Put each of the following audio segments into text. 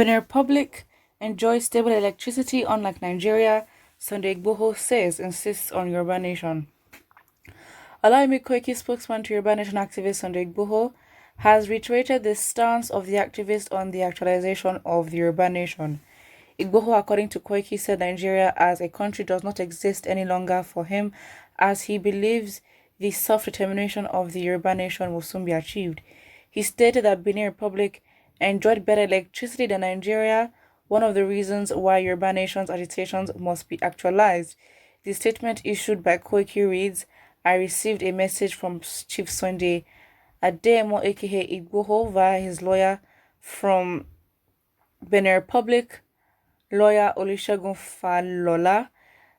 Benin Republic enjoys stable electricity unlike Nigeria, Sunday Igboho insists on Yoruba Nation. Olaimi Koiki, spokesman to Yoruba Nation activist Sunday Igboho, has reiterated the stance of the activist on the actualization of the Yoruba Nation. Igboho, according to Koiki, said Nigeria as a country does not exist any longer for him, as he believes the self-determination of the Yoruba Nation will soon be achieved. He stated that Benin Republic enjoyed better electricity than Nigeria, one of the reasons why Yoruba Nation's agitations must be actualized. The statement issued by Koiki reads, I received a message from Chief Sunday Ademo aka Igboho via his lawyer from Benin Republic, lawyer Olusegun Falola,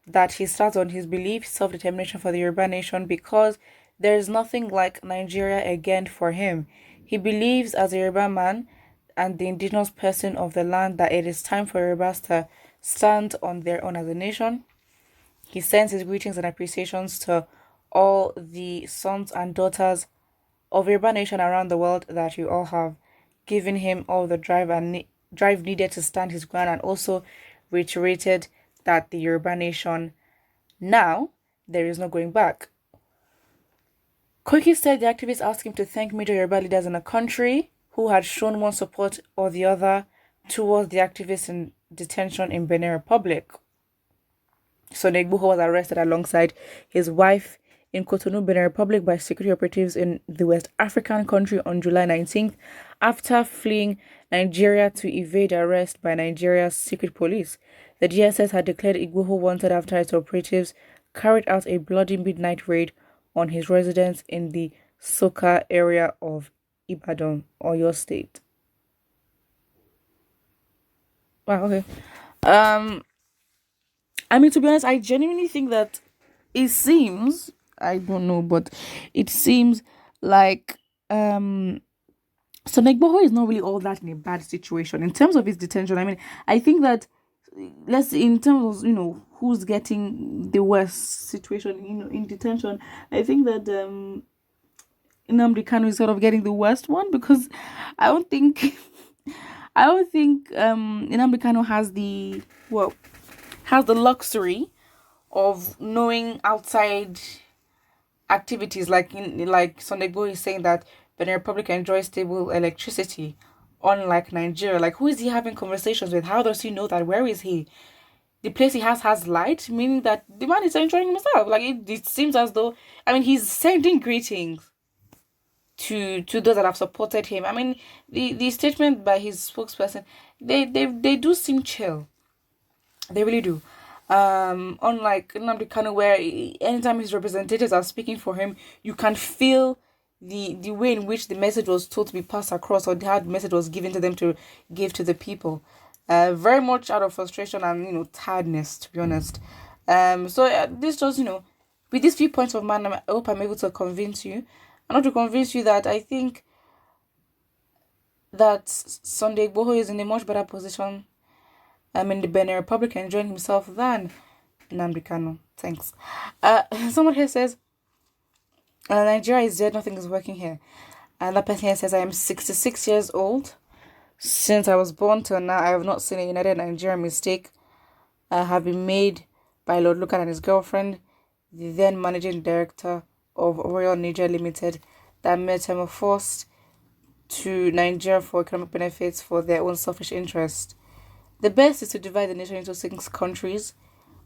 that he starts on his belief self-determination for the Yoruba Nation because there is nothing like Nigeria again for him. He believes as a Yoruba man and the indigenous person of the land that it is time for Yorubas to stand on their own as a nation. He sends his greetings and appreciations to all the sons and daughters of Yoruba Nation around the world that you all have given him all the drive needed to stand his ground, and also reiterated that the Yoruba Nation now there is no going back. Koiki said the activists asked him to thank major Yoruba leaders in the country who had shown one support or the other towards the activists in detention in Benin Republic. So Negbuho was arrested alongside his wife in Cotonou, Benin Republic by security operatives in the West African country on July 19th after fleeing Nigeria to evade arrest by Nigeria's secret police. The DSS had declared Igboho wanted after its operatives carried out a bloody midnight raid on his residence in the Soka area of Ibadan, Oyo State. Wow, okay. I mean, to be honest, I genuinely think that it seems, I don't know, but it seems like so Negboho is not really all that in a bad situation in terms of his detention. I mean, I think that in terms of who's getting the worst situation in detention, I think that Nnamdi Kanu is sort of getting the worst one, because I don't think Nnamdi Kanu has the luxury of knowing outside activities like Sunday Igboho is saying that Benin Republic enjoys stable electricity, unlike Nigeria. Like, who is he having conversations with? How does he know that? Where is he? The place he has light, meaning that the man is enjoying himself. Like, it seems as though, I mean, he's sending greetings to those that have supported him. I mean, the statement by his spokesperson, they do seem chill. They really do. Unlike Nnamdi Kanu, where anytime his representatives are speaking for him, you can feel the way in which the message was told to be passed across, or how the message was given to them to give to the people. Very much out of frustration and tiredness, to be honest. This just with these few points of mine, I hope I'm able to convince you. And not to convince you that I think that Sunday Igboho is in a much better position in the Benin Republic enjoying himself than Nnamdi Kanu. Thanks. Someone here says, Nigeria is dead, nothing is working here. And that person here says, I am 66 years old. Since I was born till now, I have not seen a United Nigeria mistake have been made by Lord Lukan and his girlfriend, the then managing director of Royal Niger Limited, that metamorphosed to Nigeria for economic benefits for their own selfish interest. The best is to divide the nation into 6 countries: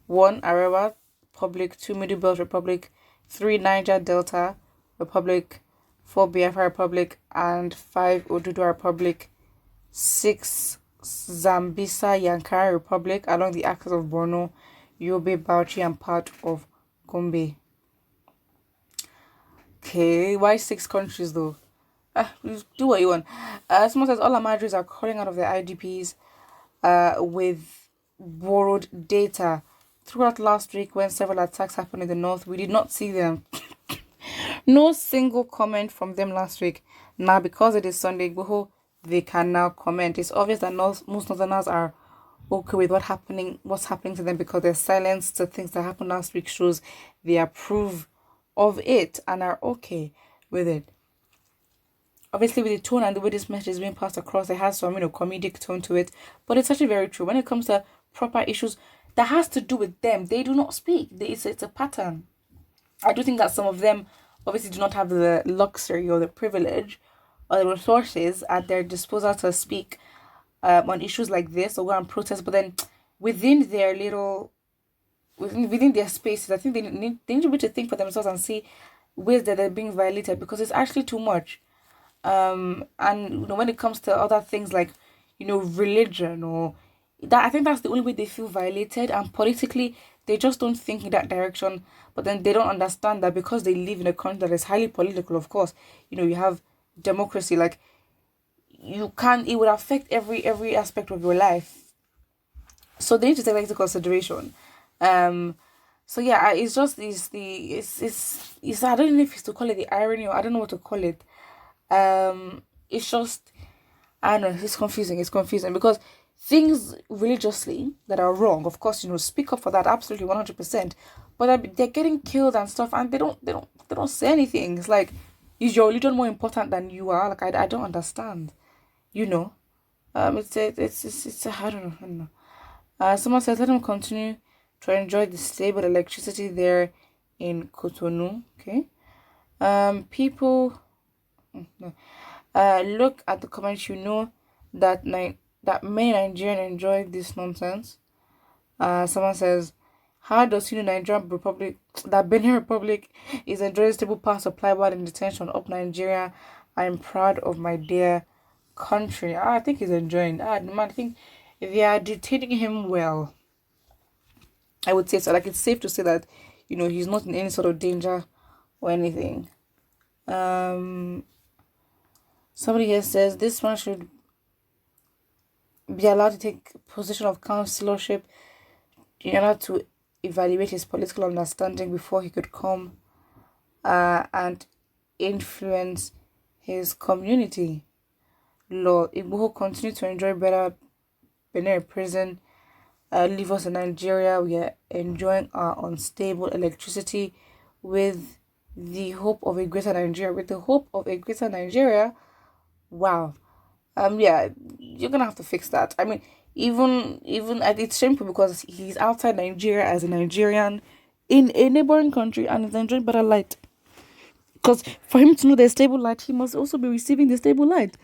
1. Arewa Republic, 2. Middle Belt Republic, 3. Niger Delta Republic, 4. Biafra Republic, and 5. Oduduwa Republic, 6. Zambisa Yankari Republic along the axis of Borno, Yobe, Bauchi, and part of Gombe. Okay, why 6 countries though? Do what you want. Someone says all Amadris are calling out of their IDPs with borrowed data. Throughout last week, when several attacks happened in the north, we did not see them. No single comment from them last week. Now, because it is Sunday Igboho, they can now comment. It's obvious that most Northerners are okay with what's happening to them, because their silence to things that happened last week shows they approve of it and are okay with it. obviously with the tone and the way this message is being passed across, it has some, comedic tone to it. But it's actually very true. When it comes to proper issues that has to do with them, they do not speak. It's a pattern. I do think that some of them obviously do not have the luxury or the privilege or the resources at their disposal to speak on issues like this or go and protest. But then within their little, within their spaces, I think they need to be able to think for themselves and see ways that they're being violated, because it's actually too much. And when it comes to other things like religion or that, I think that's the only way they feel violated, and politically they just don't think in that direction. But then they don't understand that because they live in a country that is highly political, of course, you have democracy, like you can't, it would affect every aspect of your life, so they need to take that into consideration. So yeah, it's just it's I don't know if it's to call it the irony, or I don't know what to call it. It's just, I don't know, it's confusing. It's confusing because things religiously that are wrong, of course, speak up for that, absolutely 100%. But they're getting killed and stuff, and they don't say anything. It's like, is your religion more important than you are? Like, I don't understand. It's I don't know. Someone says, let them continue to enjoy the stable electricity there in Cotonou. Okay. People. No. Look at the comments. That that many Nigerians enjoy this nonsense. Someone says, how does Nigerian Republic, that Benin Republic is enjoying stable power supply while in detention of Nigeria? I'm proud of my dear country. I think he's enjoying. I think they are detaining him well. I would say so. Like, it's safe to say that he's not in any sort of danger or anything. Somebody here says this one should be allowed to take position of councillorship in order to evaluate his political understanding before he could come and influence his community. Lord, Igboho continue to enjoy better Benin prison. Leave us in Nigeria. We are enjoying our unstable electricity with the hope of a greater Nigeria. With the hope of a greater Nigeria. Wow. Yeah, you're gonna have to fix that. I mean, even it's shameful because he's outside Nigeria as a Nigerian in a neighboring country and is enjoying better light. Because for him to know there's stable light, he must also be receiving the stable light.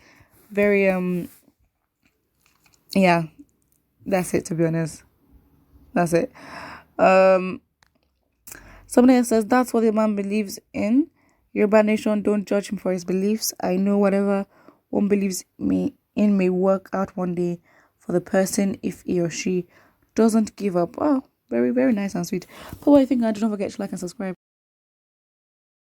Very yeah, that's it, to be honest. That's it. Somebody else says that's what the man believes in. Yoruba nation, don't judge him for his beliefs. I know whatever one believes may work out one day for the person if he or she doesn't give up. Oh, very, very nice and sweet. But what I think, do not forget to like and subscribe.